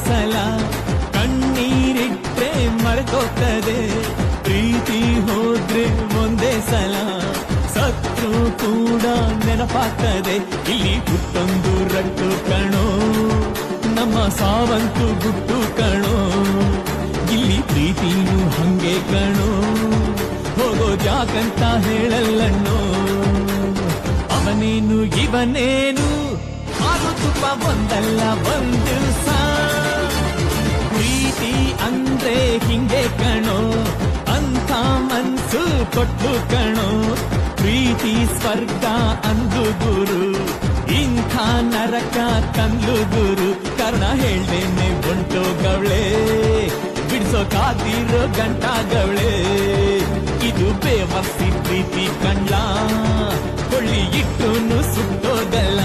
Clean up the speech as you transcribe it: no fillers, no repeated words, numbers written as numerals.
ಸಲ ಕಣ್ಣೀರಿಟ್ರೆ ಮರೆತೋಗ್ತದೆ, ಪ್ರೀತಿ ಹೋದ್ರೆ ಒಂದೇ ಸಲ ಸತ್ರು ಕೂಡ ನೆನಪಾಗ್ತದೆ. ಇಲ್ಲಿ ಹುಟ್ಟೊಂದು ರಟ್ಟು ಕಣೋ, ನಮ್ಮ ಸಾವಂತು ಗುಟ್ಟು ಕಣೋ, ಇಲ್ಲಿ ಪ್ರೀತಿನೂ ಹಂಗೆ ಕಣೋ, ಹೋಗೋದ್ಯಾಕಂತ ಹೇಳಲ್ಲಣ್ಣೋ. ಅವನೇನು ಇವನೇನು ಆರು ತುಪ್ಪ ಒಂದಲ್ಲ ಒಂದು ಪ್ರೀತಿ ಅಂದ್ರೆ ಹಿಂಗೆ ಕಣೋ, ಅಂತ ಮನ್ಸು ಕೊಟ್ಟು ಕಣೋ, ಪ್ರೀತಿ ಸ್ವರ್ಗ ಅಂದು ಗುರು, ಇಂಥ ನರಕ ತಂದು ಗುರು. ಕಾರಣ ಹೇಳ್ದೇನೆ ಹೊಂಟೋಗವಳೆ, ಬಿಡ್ಸೋಕಾದಿರೋ ಗಂಟಾಗವಳೆ, ಇದು ಬೇವರ್ಸಿ ಪ್ರೀತಿ ಕಂಡ್ಲ, ಕೊಳ್ಳಿ ಇಟ್ಟೂನು ಸುಟ್ಟೋಗಲ್ಲ.